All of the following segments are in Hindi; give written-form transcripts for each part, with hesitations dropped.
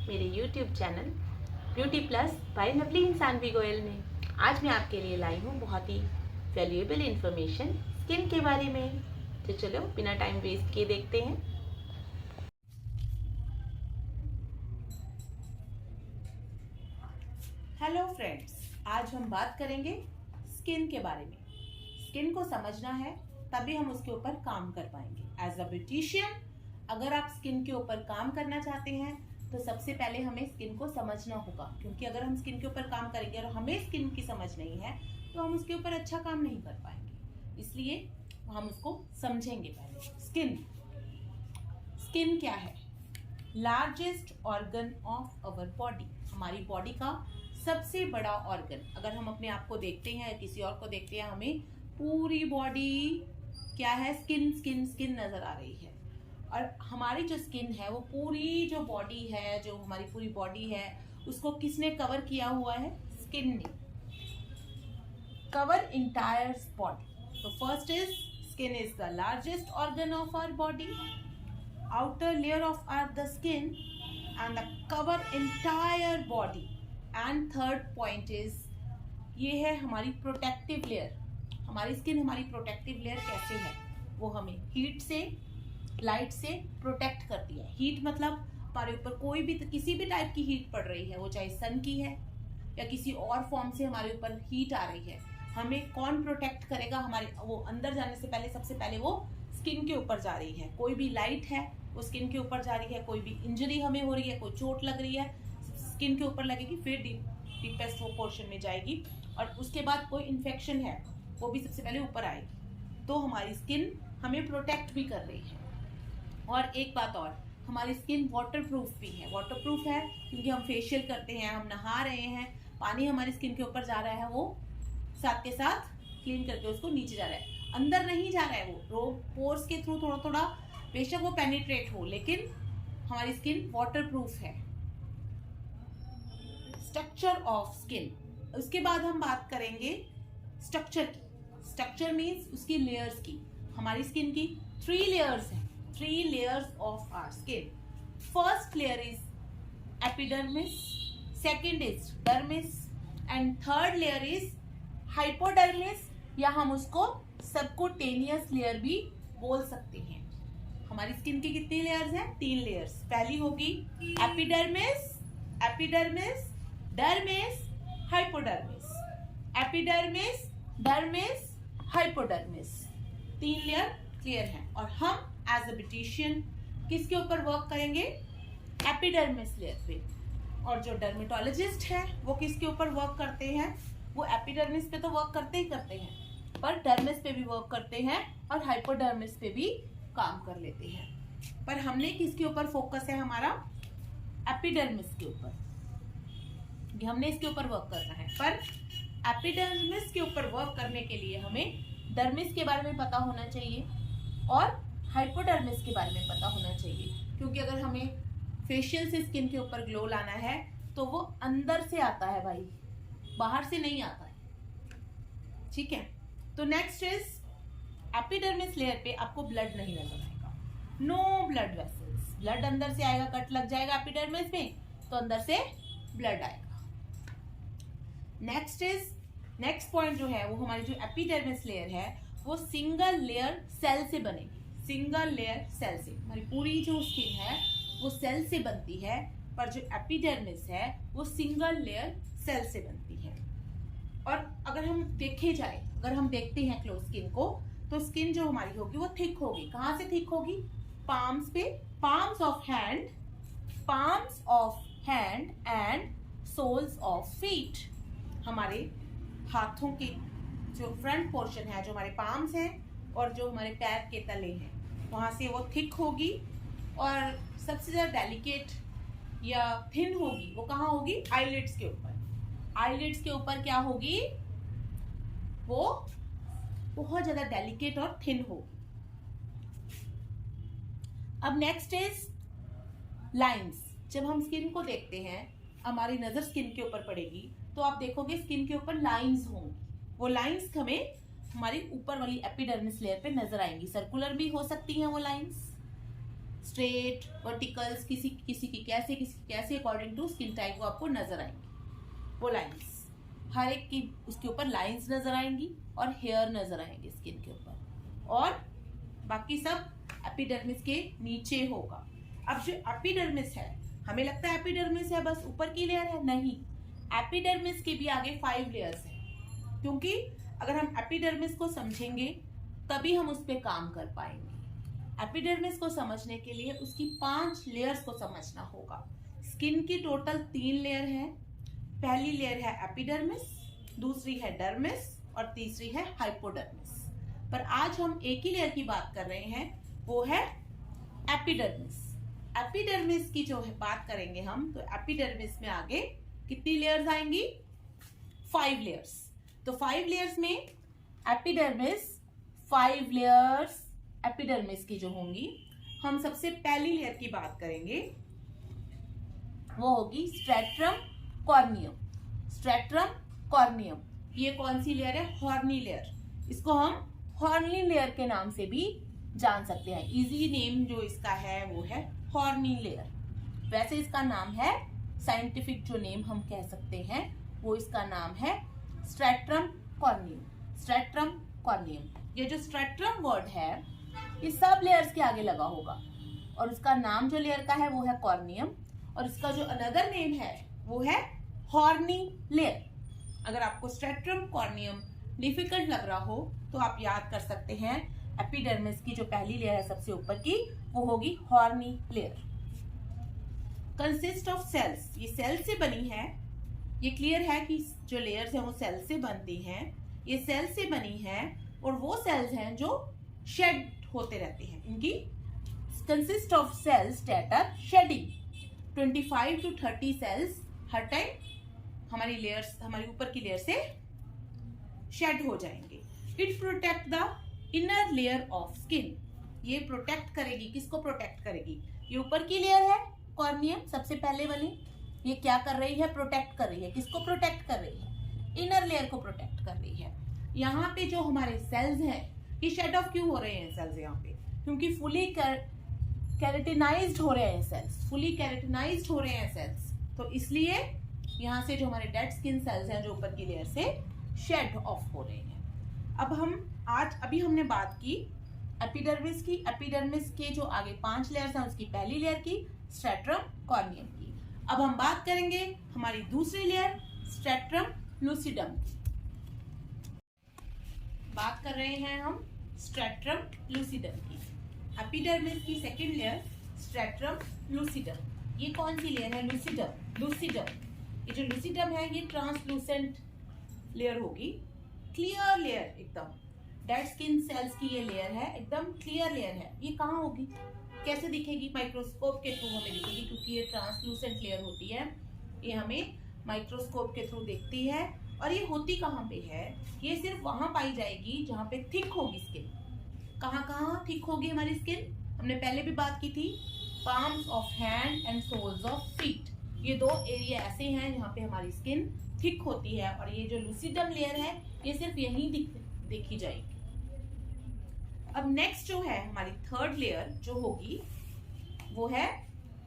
मेरे YouTube channel beauty plus by Navleen Saanvi Goyal में। आज मैं आपके लिए लाई हूँ बहुत ही वैल्यूएबल इंफॉर्मेशन स्किन के बारे में। तो चलो बिना टाइम वेस्ट किए देखते हैं। हेलो फ्रेंड्स, आज हम बात करेंगे स्किन के बारे में। स्किन को समझना है तभी हम उसके ऊपर काम कर पाएंगे। एज अ ब्यूटिशियन अगर आप स्किन के ऊपर काम करना चाहते हैं तो सबसे पहले हमें स्किन को समझना होगा, क्योंकि अगर हम स्किन के ऊपर काम करेंगे और हमें स्किन की समझ नहीं है तो हम उसके ऊपर अच्छा काम नहीं कर पाएंगे। इसलिए हम उसको समझेंगे। पहले स्किन क्या है? Largest organ of our body, हमारी बॉडी का सबसे बड़ा ऑर्गन। अगर हम अपने आप को देखते हैं या किसी और को देखते हैं, हमें पूरी बॉडी क्या है? स्किन स्किन स्किन नजर आ रही है। और हमारी जो स्किन है वो पूरी जो बॉडी है, जो हमारी पूरी बॉडी है, उसको किसने कवर किया हुआ है? स्किन ने। Cover entire body. तो first is skin is the largest organ of our body. Outer layer of are the skin and the cover entire body. And third point is ये है हमारी प्रोटेक्टिव लेयर। हमारी स्किन हमारी प्रोटेक्टिव लेयर कैसे है? वो हमें हीट से, लाइट से प्रोटेक्ट करती है। हीट मतलब हमारे ऊपर कोई भी किसी भी टाइप की हीट पड़ रही है, वो चाहे सन की है या किसी और फॉर्म से हमारे ऊपर हीट आ रही है, हमें कौन प्रोटेक्ट करेगा? हमारे वो अंदर जाने से पहले सबसे पहले वो स्किन के ऊपर जा रही है। कोई भी लाइट है वो स्किन के ऊपर जा रही है, कोई भी इंजरी हमें हो रही है, कोई चोट लग रही है, स्किन के ऊपर लगेगी, फिर डीपेस्ट वो पोर्शन में जाएगी, और उसके बाद कोई इन्फेक्शन है वो भी सबसे पहले ऊपर आएगी। तो हमारी स्किन हमें प्रोटेक्ट भी कर रही है। और एक बात और, हमारी स्किन वाटर प्रूफ भी है। वाटर प्रूफ है क्योंकि हम फेशियल करते हैं, हम नहा रहे हैं, पानी हमारी स्किन के ऊपर जा रहा है, वो साथ के साथ क्लीन करके उसको नीचे जा रहा है, अंदर नहीं जा रहा है। वो पोर्स के थ्रू थोड़ा थोड़ा बेशक वो पेनिट्रेट हो, लेकिन हमारी स्किन वाटर प्रूफ है। Structure of skin. उसके बाद हम बात करेंगे स्ट्रक्चर की। स्ट्रक्चर मीन्स उसकी लेयर्स की। हमारी स्किन की 3 लेयर्स हैं। 3 layers of our skin. First layer is epidermis, second is dermis and third layer is hypodermis, या हम उसको सबक्यूटेनियस लेयर भी बोल सकते हैं। हमारी स्किन की कितनी लेयर्स हैं? 3 लेयर्स। पहली होगी epidermis, epidermis, dermis, hypodermis. Epidermis, dermis, hypodermis, 3 layer clear है। और हम एज अ ब्यूटिशियन किसके ऊपर वर्क करेंगे? एपिडर्मिस लेयर पे। और जो डर्मेटोलॉजिस्ट है वो किसके ऊपर वर्क करते हैं? वो एपिडर्मिस पे तो वर्क करते ही करते हैं, पर डर्मिस पे भी वर्क करते हैं और हाइपोडर्मिस पे भी काम कर लेते हैं। पर हमने किसके ऊपर फोकस है? हमारा एपिडर्मिस के ऊपर। हमने इसके ऊपर वर्क करना है। पर एपिडर्मिस के ऊपर वर्क करने के लिए हमें डर्मिस के बारे में पता होना चाहिए और हाइपोडर्मिस के बारे में पता होना चाहिए, क्योंकि अगर हमें फेशियल से स्किन के ऊपर ग्लो लाना है तो वो अंदर से आता है भाई, बाहर से नहीं आता है। ठीक है, तो नेक्स्ट इज एपिडर्मिस लेयर पे आपको ब्लड नहीं नजर आएगा। No blood vessels. ब्लड अंदर से आएगा, कट लग जाएगा एपिडर्मिस में तो अंदर से ब्लड आएगा। नेक्स्ट पॉइंट जो है वो हमारी जो एपिडर्मिस लेयर है वो सिंगल लेयर सेल से बनेगी। सिंगल लेयर सेल से। हमारी पूरी जो स्किन है वो सेल से बनती है, पर जो एपिडर्मिस है वो सिंगल लेयर सेल से बनती है। और अगर हम देखते हैं क्लोज स्किन को, तो स्किन जो हमारी होगी वो थिक होगी। कहाँ से थिक होगी? पाम्स पे, palms of hand and soles of feet. हमारे हाथों के जो फ्रंट पोर्शन है, जो हमारे पाम्स हैं और जो हमारे पैर के तले हैं, वहां से वो थिक होगी। और सबसे ज्यादा डेलिकेट या थिन होगी वो कहाँ होगी? आईलिड्स के ऊपर। आईलिड्स के ऊपर क्या होगी? वो बहुत ज्यादा डेलिकेट और थिन होगी। अब नेक्स्ट इज लाइंस। जब हम स्किन को देखते हैं, हमारी नजर स्किन के ऊपर पड़ेगी तो आप देखोगे स्किन के ऊपर लाइंस होंगी। वो लाइंस हमें हमारी ऊपर वाली एपिडर्मिस लेयर पे नजर आएंगी। सर्कुलर भी हो सकती हैं वो लाइंस, स्ट्रेट, वर्टिकल्स, किसी किसी की कैसे अकॉर्डिंग टू स्किन टाइप वो आपको नजर आएंगी। वो लाइंस हर एक की उसके ऊपर लाइंस नजर आएंगी और हेयर नजर आएंगे स्किन के ऊपर, और बाकी सब एपिडर्मिस के नीचे होगा। अब जो एपिडर्मिस है, हमें लगता है एपिडर्मिस है बस ऊपर की लेयर है, नहीं, एपिडर्मिस के भी आगे 5 लेयर्स हैं, क्योंकि अगर हम एपिडर्मिस को समझेंगे तभी हम उस पर काम कर पाएंगे। एपिडर्मिस को समझने के लिए उसकी 5 लेयर्स को समझना होगा। स्किन की टोटल 3 लेयर है। पहली लेयर है एपिडर्मिस, दूसरी है डर्मिस और तीसरी है हाइपोडर्मिस। पर आज हम एक ही लेयर की बात कर रहे हैं, वो है एपिडर्मिस। एपिडर्मिस की जो है बात करेंगे हम, तो एपिडर्मिस में आगे कितनी लेयर्स आएंगी? 5 लेयर्स। तो 5 लेयर्स में एपिडर्मिस, 5 लेयर्स एपिडर्मिस की जो होंगी, हम सबसे पहली लेयर की बात करेंगे, वो होगी स्ट्रेटम कॉर्नियम। स्ट्रेटम कॉर्नियम ये कौन सी लेयर है? Horny layer. इसको हम हॉर्नी लेयर के नाम से भी जान सकते हैं। इजी नेम जो इसका है वो है हॉर्नी लेयर। वैसे इसका नाम है, साइंटिफिक जो नेम हम कह सकते हैं वो इसका नाम है स्ट्रेटम कॉर्नियम। Stratum corneum. ये जो स्ट्रेटम वर्ड है ये सब लेयर्स के आगे लगा होगा, और उसका नाम जो लेयर का है वो है कॉर्नियम, और इसका जो अनदर नेम है वो है हॉर्नी लेयर। अगर आपको स्ट्रेटम कॉर्नियम डिफिकल्ट लग रहा हो तो आप याद कर सकते हैं, एपिडर्मिस की जो पहली लेयर है सबसे ऊपर की, वो होगी horny layer. Consist of cells, ये सेल से बनी है। ये क्लियर है कि जो लेयर्स हैं वो सेल से बनती हैं। ये सेल से बनी है, और वो सेल्स हैं जो शेड होते रहते हैं। इनकी consist of cells that are shedding. 25 to 30 cells हर टाइम हमारी लेयर्स, हमारी ऊपर की लेयर से शेड हो जाएंगे। It protect the inner layer of skin. ये प्रोटेक्ट करेगी, किसको प्रोटेक्ट करेगी? ये ऊपर की लेयर है कॉर्नियम, सबसे पहले वाली, ये क्या कर रही है? प्रोटेक्ट कर रही है। किसको प्रोटेक्ट कर रही है? इनर लेयर को प्रोटेक्ट कर रही है। यहाँ पे जो हमारे सेल्स हैं, ये शेड ऑफ क्यों हो रहे हैं सेल्स यहाँ पे? क्योंकि फुली कैरेटिनाइज्ड हो रहे हैं सेल्स, फुली कैरेटिनाइज्ड हो रहे हैं सेल्स, तो इसलिए यहाँ से जो हमारे डेड स्किन सेल्स हैं जो ऊपर की लेयर से शेड ऑफ हो रहे हैं। अब अभी हमने बात की एपिडर्मिस की। एपिडर्मिस के जो आगे 5 लेयर्स हैं उसकी पहली लेयर की स्ट्रेटम कॉर्नियम की। अब हम बात करेंगे हमारी दूसरी लेयर स्ट्रेटम लूसिडम की। बात कर रहे हैं हम स्ट्रेटम लूसिडम की। एपिडर्मिस की सेकेंड लेयर स्ट्रेटम लूसिडम। ये कौन सी लेयर है? लूसिडम। लूसिडम, ये जो लूसिडम है ये ट्रांसलूसेंट लेयर होगी, क्लियर लेयर एकदम। डेड स्किन सेल्स की ये लेयर है, एकदम क्लियर लेयर है। ये कहाँ होगी, कैसे दिखेगी? माइक्रोस्कोप के थ्रू हमें दिखेगी, क्योंकि ये ट्रांसलूसेंट लेयर होती है। ये हमें माइक्रोस्कोप के थ्रू दिखती है। और ये होती कहाँ पे है? ये सिर्फ वहां पाई जाएगी जहाँ पे थिक होगी स्किन। कहाँ कहाँ थिक होगी हमारी स्किन? हमने पहले भी बात की थी, palms of hand and soles of feet. ये 2 एरिया ऐसे हैं जहाँ पे हमारी स्किन थिक होती है, और ये जो लूसिडम लेयर है ये सिर्फ यहीं देखी जाएगी। अब नेक्स्ट जो है हमारी थर्ड लेयर जो होगी वो है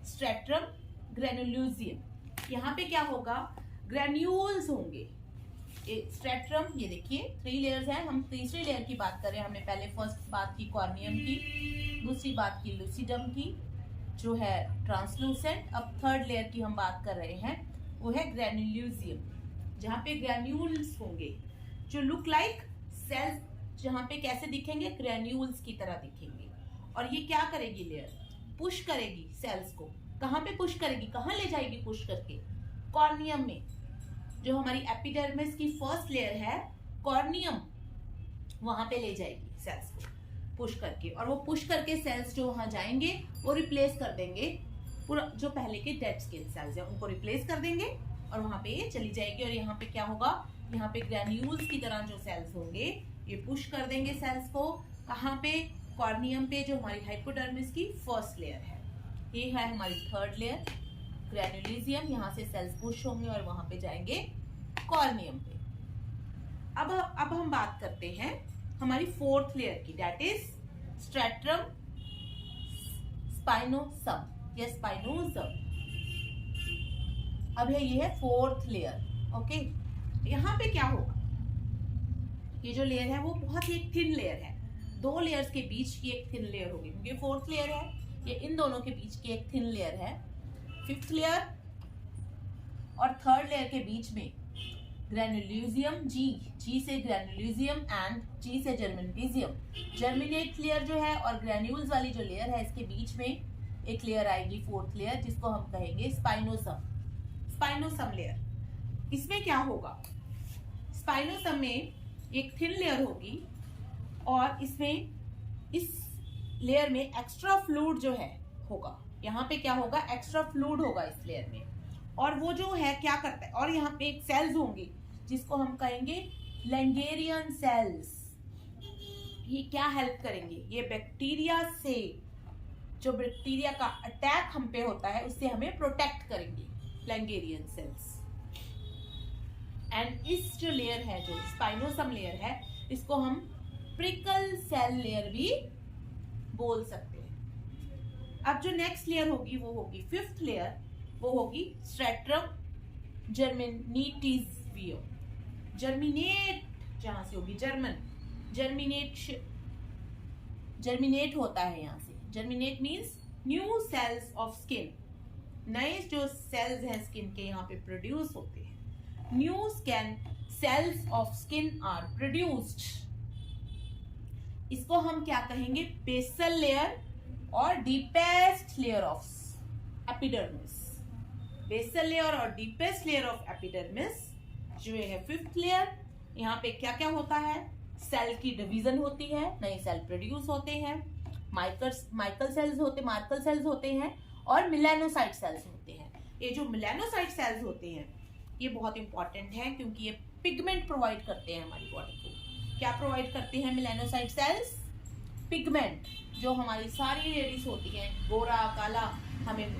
स्ट्रेटम ग्रेनुलोसियम। यहाँ पे क्या होगा? ग्रेन्यूल्स होंगे। स्ट्रेटम, ये देखिए 3 लेयर्स हैं। हम तीसरी लेयर की बात कर रहे हैं। हमने पहले फर्स्ट बात की कॉर्नियम की, दूसरी बात की लूसिडम की जो है ट्रांसलूसेंट। अब थर्ड लेयर की हम बात कर रहे हैं, वो है ग्रेनुलोसियम, जहाँ पे ग्रेन्यूल्स होंगे जो लुक लाइक सेल्स, जहाँ पे कैसे दिखेंगे? ग्रेन्यूल्स की तरह दिखेंगे। और ये क्या करेगी लेयर? पुश करेगी सेल्स को। कहाँ पे पुश करेगी? कहाँ ले जाएगी पुश करके? कॉर्नियम में। जो हमारी एपिडर्मिस की फर्स्ट लेयर है कॉर्नियम, वहां पे ले जाएगी सेल्स को पुश करके, और वो पुश करके सेल्स जो वहां जाएंगे वो रिप्लेस कर देंगे पूरा, जो पहले के डेड स्किन सेल्स है उनको रिप्लेस कर देंगे, और वहां पे ये चली जाएगी। और यहाँ पे क्या होगा? यहाँ पे ग्रेन्यूल्स की तरह जो सेल्स होंगे ये पुश कर देंगे सेल्स को। कहाँ पे? कॉर्नियम पे, जो हमारी हाइपोडर्मिस की फर्स्ट लेयर है। ये है हमारी थर्ड लेयर ग्रेनुलोसियम। यहाँ से सेल्स पुश होंगे और वहां पे जाएंगे कॉर्नियम पे। अब हम बात करते हैं हमारी फोर्थ लेयर की, दैट इज स्ट्रेटम स्पाइनोसम, ये स्पाइनोसम। अब है ये है फोर्थ लेयर। ओके, यहाँ पे क्या होगा, ये जो लेयर है वो बहुत ही एक थिन लेयर है, दो लेयर्स के बीच की एक थिन लेयर होगी, क्योंकि फोर्थ लेयर है, ये इन दोनों के बीच की एक थिन लेयर है। फिफ्थ लेयर और थर्ड लेयर के बीच में ग्रेनुलोसियम, जी से ग्रेनुलोसियम एंड जी से जर्मिनेटियम। जर्मिनेट लेयर जो है और ग्रेन्यूल्स वाली जो लेयर है, इसके बीच में एक लेयर आएगी, फोर्थ लेयर, जिसको हम कहेंगे स्पाइनोसम, स्पाइनोसम लेयर। इसमें क्या होगा, स्पाइनोसम में एक थिन लेयर होगी और इसमें इस लेयर में एक्स्ट्रा फ्लूइड जो है होगा, यहाँ पे क्या होगा, एक्स्ट्रा फ्लूइड होगा इस लेयर में, और वो जो है क्या करता है, और यहाँ पे एक सेल्स होंगी जिसको हम कहेंगे लैंगेरियन सेल्स। ये क्या हेल्प करेंगे, ये बैक्टीरिया से, जो बैक्टीरिया का अटैक हम पे होता है उससे हमें प्रोटेक्ट करेंगे लैंगेरियन सेल्स। एंड इस जो लेयर है, जो स्पाइनोसम लेयर है, इसको हम प्रिकल सेल लेयर भी बोल सकते हैं। अब जो नेक्स्ट लेयर होगी वो होगी फिफ्थ लेयर, वो होगी स्ट्रेटम जर्मिनेटिवियो। जर्मिनेट जहां से होगी, जर्मिनेट होता है यहाँ से। Germinate means new sales of skin, नए जो सेल्स हैं स्किन के यहाँ पे प्रोड्यूस होते हैं। New skin cells of skin are produced. इसको हम क्या कहेंगे, बेसल लेयर और deepest layer of epidermis. Basal layer और डीपेस्ट लेयर ऑफ एपिडर्मिस जो है फिफ्थ लेयर। यहाँ पे क्या क्या होता है, सेल की डिवीजन होती है, नए सेल प्रोड्यूस होते हैं, मार्कल सेल्स होते हैं और मिलेनोसाइट सेल्स होते हैं। ये जो मिलेनोसाइट सेल्स होते हैं ये बहुत इंपॉर्टेंट है, क्योंकि ये पिगमेंट प्रोवाइड करते हैं हमारी बॉडी को। क्या प्रोवाइड करते हैं मिलेनोसाइट सेल्स, पिगमेंट। जो हमारी सारी लेडीज होती हैं, गोरा काला, हमें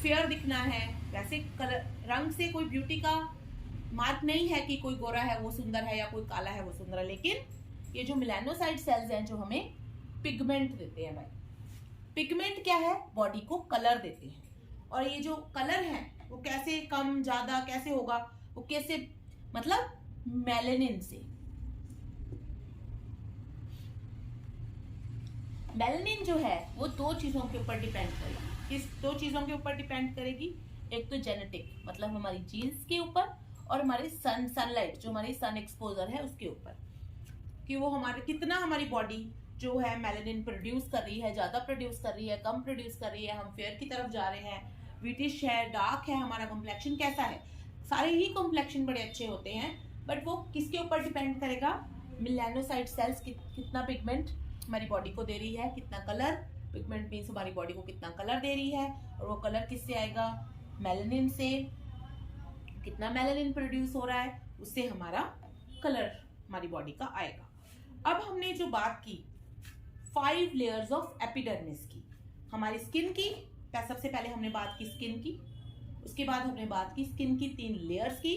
फेयर दिखना है, वैसे कलर रंग से कोई ब्यूटी का मार्क नहीं है कि कोई गोरा है वो सुंदर है या कोई काला है वो सुंदर है, लेकिन ये जो मिलेनोसाइट सेल्स हैं जो हमें पिगमेंट देते हैं। भाई पिगमेंट क्या है, बॉडी को कलर देते हैं। और ये जो कलर है वो कैसे कम ज्यादा कैसे होगा, वो कैसे, मतलब मेलानिन से। मेलानिन जो है वो दो चीजों के ऊपर डिपेंड करेगी। किस दो चीजों के ऊपर डिपेंड करेगी, एक तो जेनेटिक, मतलब हमारी जीन्स के ऊपर, और हमारे सनलाइट जो हमारी सन एक्सपोजर है उसके ऊपर, कि वो हमारे कितना हमारी बॉडी जो है मेलानिन प्रोड्यूस कर रही है, ज्यादा प्रोड्यूस कर रही है, कम प्रोड्यूस कर रही है, हम फेयर की तरफ जा रहे हैं, ब्रिटिश है, डार्क है, हमारा कॉम्प्लेक्शन कैसा है। सारे ही कॉम्प्लेक्शन बड़े अच्छे होते हैं, बट वो किसके ऊपर डिपेंड करेगा, मिलेनोसाइट सेल्स कितना पिगमेंट हमारी बॉडी को दे रही है, कितना कलर, पिगमेंट मीन्स हमारी बॉडी को कितना कलर दे रही है, और वो कलर किससे आएगा, मेलानिन से। कितना मेलानिन प्रोड्यूस हो रहा है उससे हमारा कलर हमारी बॉडी का आएगा। अब हमने जो बात की 5 लेयर्स ऑफ एपिडर्मिस की, हमारी स्किन की, सबसे पहले हमने बात की स्किन की, उसके बाद हमने बात की स्किन की 3 लेयर्स की,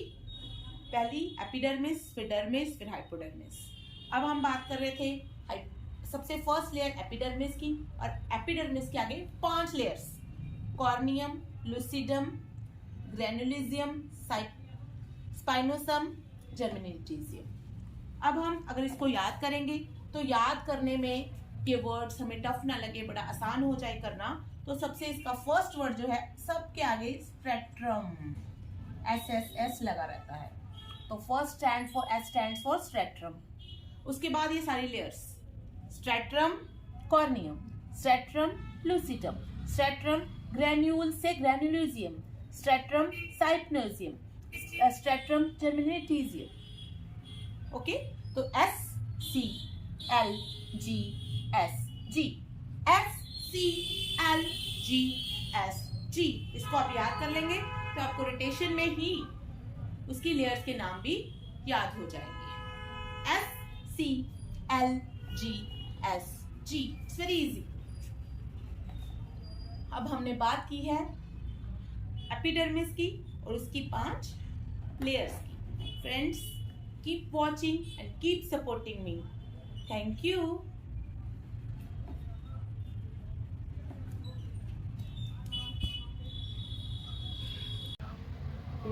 पहली एपिडर्मिस, फिर डर्मिस, फिर हाइपोडर्मिस। अब हम बात कर रहे थे सबसे फर्स्ट लेयर एपिडर्मिस की, और एपिडर्मिस के आगे 5 लेयर्स, कॉर्नियम, लूसिडम, ग्रेनुलोसियम, स्पाइनोसम, जर्मिनेटियम। अब हम अगर इसको याद करेंगे तो याद करने में ये वर्ड्स हमें टफ ना लगे, बड़ा आसान हो जाए करना, तो सबसे इसका फर्स्ट वर्ड जो है सबके आगे स्पेक्ट्रम, SSS लगा रहता है, तो फर्स्ट स्टैंड फॉर स्पेक्ट्रम। उसके बाद ये सारी layers, stratum corneum, stratum lucidum, stratum granule से ग्रेनुलोसियम, स्ट्रेटम साइप्नोसियम, स्ट्रेटम जर्मिनेटियम। ओके, तो SCLGSG, इसको आप याद कर लेंगे तो आपको रोटेशन में ही उसकी लेयर्स के नाम भी याद हो जाएंगे। SCLGSG, it's very easy. अब हमने बात की है एपिडर्मिस की और उसकी 5 लेयर्स की। Friends, keep watching and keep supporting me. Thank you.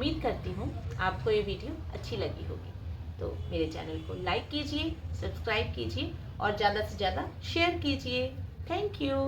उम्मीद करती हूँ आपको ये वीडियो अच्छी लगी होगी। तो मेरे चैनल को लाइक कीजिए, सब्सक्राइब कीजिए और ज़्यादा से ज़्यादा शेयर कीजिए। Thank you.